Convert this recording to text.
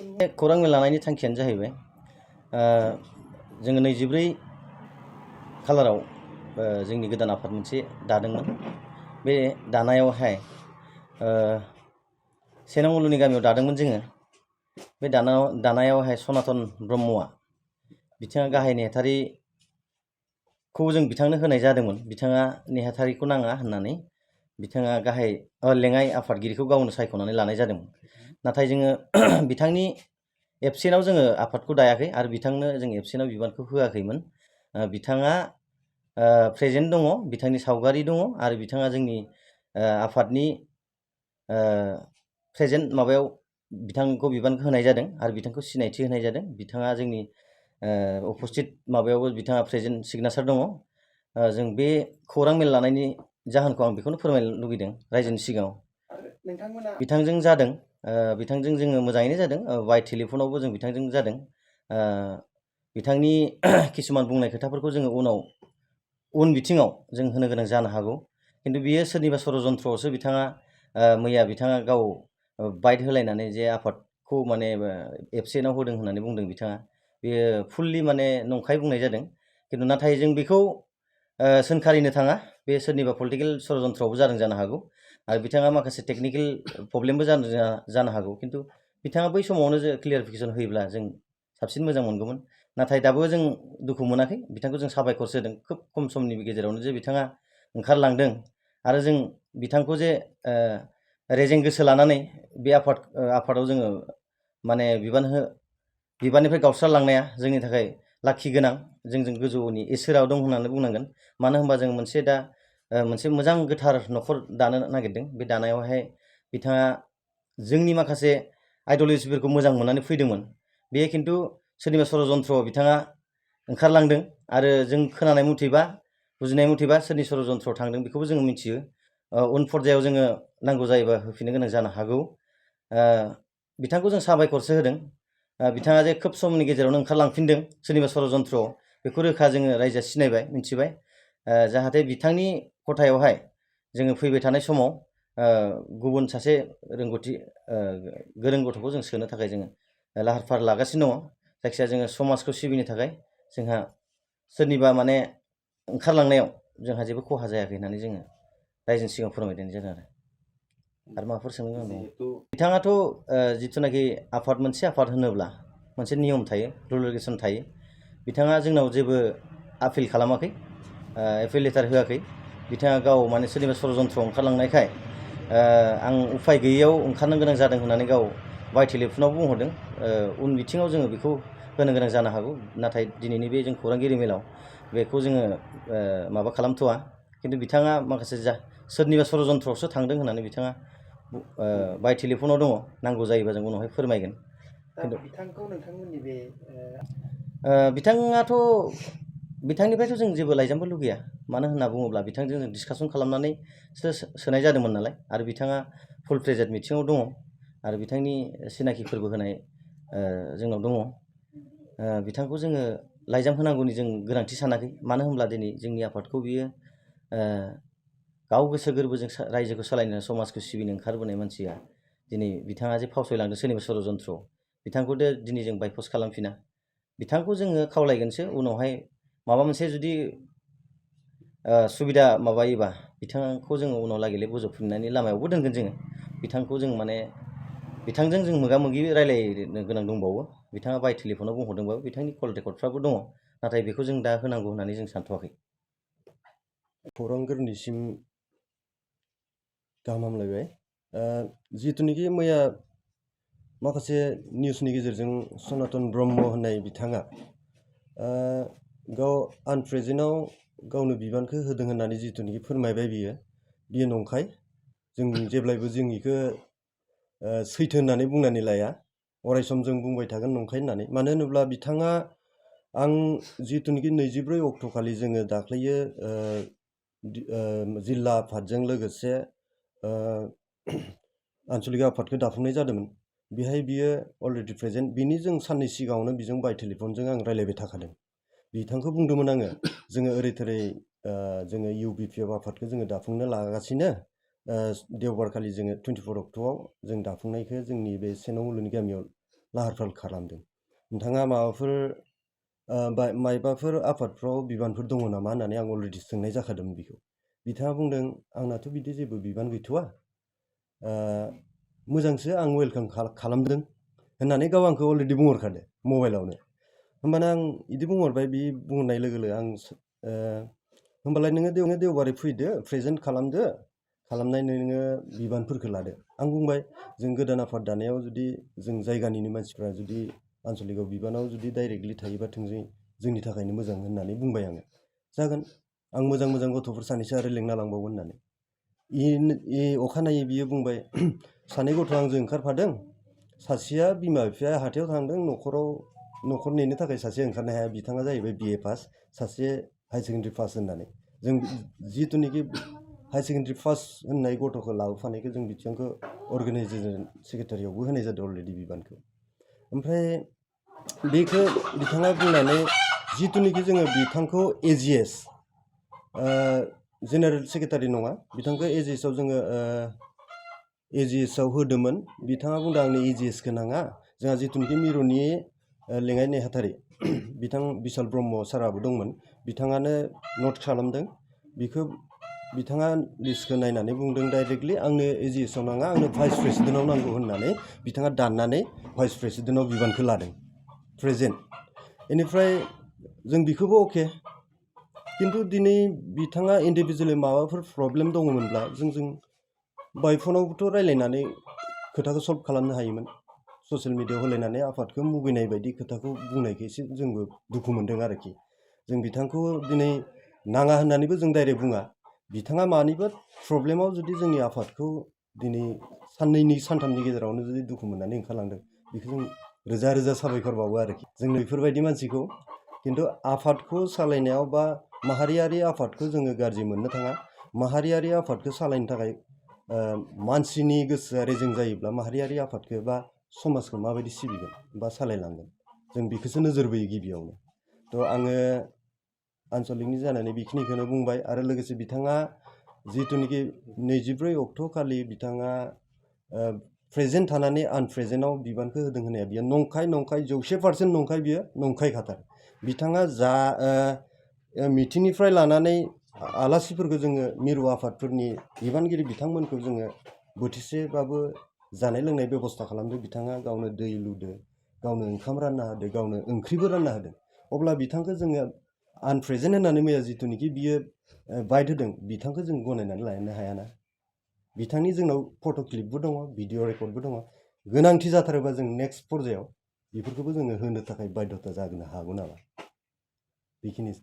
खौरां मेल लानायनि थांखियानो जाहैबाय जोङो 24 खालाराव जोंनि गोदान आफाद मोनसे दादोंमोन। बे दानायावहाय सेनामुलुनि गामियाव दादोंमोन जोङो। बे दानायावहाय सनातन ब्रह्मआ बिथाङा गाहाय नेहाथारिखौ जों बिथांनो होनाय जादोंमोन। बिथाङा नेहाथारिखौ नाङा होननानै बिथाङा गाहाय लेङाइ आफादगिरिखौ गावनो सायख'नानै लानाय जादोंमोन। नाथाय जोङो बिथांनि एबसेन्टआव जोङो आफादखौ दायाखै आरो बिथांनो जों एबसेन्टआव बिबानखौ होआखैमोन। बिथाङा प्रेजेन्ट दङ, बिथांनि सावगारि दङ आरो बिथाङा जोंनि आफादनि प्रेजेन्ट माबायाव बिथांखौ बिबानखौ होनाय जादों आरो बिथांखौ सिनायथि होनाय जादों। बिथाङा जोंनि उपस्थित माबायावबो बिथाङा प्रेजेन्ट सिगनेचार दङ। जों बे खौरां मेल लानायनि जाहोनखौ आं बेखौनो फोरमायनो लुगैदों रायजोनि सिगाङाव। बिथांजों जादों, बिथांजों जोङो मोजाङैनो जादों। बाय टेलिफनावबो जों बिथांजों जादों। बिथांनि किसुमान बुंनाय खोथाफोरखौ जोङो उन बिथिङाव जों होनो गोनां जानो हागौ। खिन्थु बियो सोरनिबा षड़यन्त्रआवसो बिथाङा मैया बिथाङा गाव बाइट होलायनानै जे आफादखौ माने एबसेन्टआव होदों होननानै बुंदों बिथाङा। बेयो फुल्लि माने नंखाय बुंनाय जादों। खिन्थु नाथाय जों बेखौ सोंखारिनो थाङा। बे सोरनिबा पलिटिकेल षड़यन्त्रआवबो जादों जानो हागौ आरो बिथाङा माखासे टेकनिकेल प्रब्लेमबो जानो हागौ। खिन्थु बिथाङा बै समावनो जे क्लियारिफिकेसन होयोब्ला जों साबसिन मोजां मोनगौमोन। नाथाय दाबो जों दुखु मोनाखै, बिथांखौ जों साबायखरसो होदों। खोब खम समनि गेजेरावनो जे बिथाङा ओंखारलांदों आरो जों बिथांखौ जे रेजें गोसो लानानै बे आफादाव जोङो माने बिबाननिफ्राय गावस्रालांनाया जोंनि थाखाय लाखि गोनां। जोंजों गोजौनि इसोराव दं होननानै बुंनांगोन। मानो होनबा जों मोनसे मोजां गोथार न'खर दानो नागिरदों। बे दानायावहाय बिथाङा जोंनि माखासे आइडिय'लजिफोरखौ मोजां मोननानै फैदोंमोन। बे खिन्थु सोरनिबा षड़यन्त्रआव बिथाङा ओंखारलांदों आरो जों खोनानाय मथेबा, बुजिनाय मथेबा सोरनि षड़यन्त्रआव थांदों बेखौबो जोङो मिथियो। उन पर्यायाव जोङो नांगौ जायोबा होफिननो गोनां जानो हागौ। बिथांखौ जों साबायखरसो होदों। बिथाङा जे खोब समनि गेजेरावनो ओंखारलांफिनदों सोरनिबा षड़यन्त्रआव, बेखौ रोखा जोङो रायजोआ सिनायबाय, मिथिबाय। जाहाथे बिथांनि खथायावहाय जोङो फैबाय थानाय समाव गुबुन सासे गोरों गथ'खौ जों सोनो थाखाय जोङो लाहार फाहार लागासिनो दङ। जायखिजाया जोङो समाजखौ सिबिनो थाखाय जोंहा सोरनिबा माने ओंखारलांनायाव जोंहा जेबो खहा जायाखै होननानै जोङो रायजोनि सिगाङाव फोरमायनाय जादों आरो माबाफोर सोंनो गोनां दं? बिथाङाथ' जिथुनाखि मोनसे आफाद होनोब्ला मोनसे नियम थायो, रुल रेगुलेसन थायो। बिथाङा जोंनाव जेबो आपिल खालामाखै, एपिल लेटार होआखै। बिथाङा गाव माने सोरनिबा षड़यन्त्रआव ओंखारलांनायखाय आं उफाय गैयैयाव ओंखारनो गोनां जादों होननानै गाव बाय टेलिफनाव बुंहरदों। उन बिथिङाव जोङो बेखौ होनो गोनां जानो हागौ। नाथाय दिनैनि बे जों खौरांगिरि मेलाव बेखौ जोङो माबा खालामथ'वा। खिन्थु बिथाङा माखासे सोरनिबा षड़यन्त्रआवसो थांदों होननानै बिथाङा बाय टेलिफनाव दङ। नांगौ जायोबा जों उनावहाय फोरमायगोन। बिथांखौ नोंथांमोननि बे बिथांनिफ्रायथ' जों जेबो लाइजामबो लुगैया। मानो होनना बुङोब्ला बिथांजों जों डिसकासन खालामनानैसो सोनाय जादोंमोन नालाय। आरो बिथाङा फुल प्रेजेन्ट मिटिङाव दङ आरो बिथांनि सिनाखिफोरबो होनाय जोंनाव दङ। बिथांखौ जोङो लाइजाम होनांगौनि जों गोनांथि सानाखै। मानो होनब्ला दिनै जोंनि आफादखौ बियो गाव गोसो गोरबोजों रायजोखौ सालायनो, समाजखौ सिबिनो ओंखारबोनाय मानसिया दिनै बिथाङा जे फावसयलांदों सोरनिबा षड़यन्त्रआव, बिथांखौ दिनै जों बायकस खालामफिना। बिथांखौ जोङो खावलायगोनसो उनावहाय माबा मोनसे जुदि सुबिदा माबायोबा बिथांखौ जोङो उनाव लागैले बोजबफिननायनि लामायावबो दोनगोन जोङो। बिथांखौ जों माने बिथांजों जों मोगा मोगि रायलायनो गोनां दंबावो। बिथाङा बाय टेलिफनाव बुंहरदोंबाबो बिथांनि कल रेकर्डफ्राबो दङ। नाथाय बेखौ जों दा होनांगौ होननानै जों सानथ'वाखै। खौरांगिरिनिसिम गाहाम हामलायबाय। जिथुनिखि मैया माखासे निउसनि गेजेरजों सनातन ब्रह्म होननाय बिथाङा गाव आनप्रेजेन्टआव गावनो बिबानखौ होदों होननानै जिथुनिखि फोरमायबाय, बियो नंखाय। जों जेब्लायबो जों बेखौ सैथो होननानै बुंनानै लाया। अरायसम जों बुंबाय थागोन नंखाय होननानै। मानो होनोब्ला बिथाङा आं जिथुनिखि 24 अक्ट'खालि जोङो दाख्लैयो जिल्ला आफादजों लोगोसे आनसलिक आफादखौ दाफुंनाय जादोंमोन। बेहाय बियो अलरेडि प्रेजेन्ट। बिनि जों साननै सिगाङावनो बिजों बाय टेलिफनजों आं रायलायबाय थाखादों। बिथांखौ बुंदोंमोन आङो, जोङो ओरै थोरै जोङो UBPF आफादखौ जोङो दाफुंनो लागासिनो। देवबारखालि जोङो 24 अक्ट'आव जों दाफुंनायखौ जोंनि बे सेनामुलुनि गामियाव लाहार फाहार खालामदों। नोंथाङा माबाफोर मायबाफोर आफादफ्राव बिबानफोर दङ नामा होननानै आं अलरेडि सोंनाय जाखादोंमोन बिखौ। बिथाङा बुंदों आंनाथ' बिदि जेबो बिबान गैथ'वा, मोजांसो आं वेलकाम खालामदों होननानै गाव आंखौ अलरेडि बुंहरखादो मबाइलावनो। होमबाना आं बिदि बुंहरबाय, बि बुंहरनाय लोगो लोगो आं होमबालाय नोङो देवबारै फैदो, प्रेजेन्ट खालामदो, खालामनानै नोङो बिबानफोरखौ लादो। आं बुंबाय जों गोदान आफाद दानायाव जुदि जों जायगानिनो मानसिफ्रा जुदि आनसलिकआव बिबानाव जुदि डाइरेक्टलि थायोबा थोंजोङै जोंनि थाखायनो मोजां होननानै बुंबाय आङो। जागोन, आं मोजां गथ'फोर सानैसो आरो लेंना लांबावगोन होननानै। अखानायै बियो बुंबाय सानै गथ' आंजों ओंखारफादों, सासेया बिमा बिफाया हाथायाव थांदों, न'खर नेनो थाखाय सासे ओंखारनो हाया, बिथाङा जाहैबाय BA पास, सासे हायार सेकेन्डारि पास होननानै। जों जिथुनिखि हायार सेकेन्डारि पास होननाय गथ'खौ लाबोफानायखौ जों बिथांखौ अर्गानाइजेसन सेक्रेटारियावबो होनाय जादों अलरेडि बिबानखौ। ओमफ्राय बेखौ बिथाङा बुंनानै जिथुनिखि जोङो बिथांखौ AGS जेनेरेल सेक्रेटारि नङा, बिथांखौ AGSआव जोङो AGSआव होदोंमोन। बिथाङा बुंदों आंनो AGSखौ नाङा, जोंहा जिथुनिखि मिरुनि लेङाइ नेहाथारि बिथां बिशाल ब्रह्म साराबो दंमोन, बिथाङानो नट खालामदों। बिखौ बिथाङा लिस्टखौ नायनानै बुंदों डाइरेक्टलि आंनो AGSआव नाङा, आंनो भाइस प्रेसिडेन्टआव नांगौ होननानै बिथाङा दाननानै भाइस प्रेसिडेन्टआव बिबानखौ लादों प्रेजेन्ट। बेनिफ्राय जों बिखौबो अके, खिन्थु दिनै बिथाङा इन्डिभिजुवेलि माबाफोर प्रब्लेम दङमोनब्ला जों बाय फनावबोथ' रायलायनानै खोथाखौ सल्भ खालामनो हायोमोन। ससियेल मिडियायाव होलायनानै आफादखौ मुगैनाय बायदि खोथाखौ बुंनायखौ एसे जोंबो दुखु मोनदों आरोखि। जों बिथांखौ दिनै नाङा होननानैबो जों डाइरेक्ट बुङा। बिथाङा मानिबा प्रब्लेमाव जुदि जोंनि आफादखौ दिनै साननैनि सानथामनि गेजेरावनो जुदि दुखु मोननानै ओंखारलांदों, बेखौ जों रोजा रोजा साबायखर बावो आरोखि। जोंनो बेफोरबायदि मानसिखौ, खिन्थु आफादखौ सालायनायाव बा माहारियारि आफादखौ जोङो गाज्रि मोननो थाङा। माहारियारि आफादखौ सालायनो थाखाय मानसिनि गोसोआ रेजें जायोब्ला माहारियारि आफादखौ बा समाजखौ माबायदि सिबिगोन बा सालायलांगोन, जों बेखौसो नोजोर बोयो गिबियावनो। थ' आङो आनसलिकनि जानानै बेखिनिखौनो बुंबाय। आरो लोगोसे बिथाङा जिथुनिखि 24 अक्ट' खालि बिथाङा प्रेजेन्ट थानानै आनप्रेजेन्टआव बिबानखौ होदों होननाया बियो नंखाय 100% नंखाय, बियो नंखायखाथार। बिथाङा जा मिटिंनिफ्राय लानानै आलासिफोरखौ जोङो मिरु आफादफोरनि बिबानगिरि बिथांमोनखौ जोङो बोथिसेबाबो जानाय लोंनाय बेब'स्था खालामदों। बिथाङा गावनो दै लुदो, गावनो ओंखाम रानना होदो, गावनो ओंख्रिबो रानना होदों। अब्ला बिथांखौ जोङो आनप्रेजेन्ट होननानै मैया जिथुनिखि बियो बाइट होदों, बिथांखौ जों गनायनानै लानो हायाना। बिथांनि जोंनाव फट' क्लिपबो दङ, भिडिअ रेकर्डबो दङ। गोनांथि जाथारोबा जों नेक्स्ट पर्यायाव बेफोरखौबो जोङो होनो थाखाय बाध्यता जानो हागौ नामा, बेखिनि।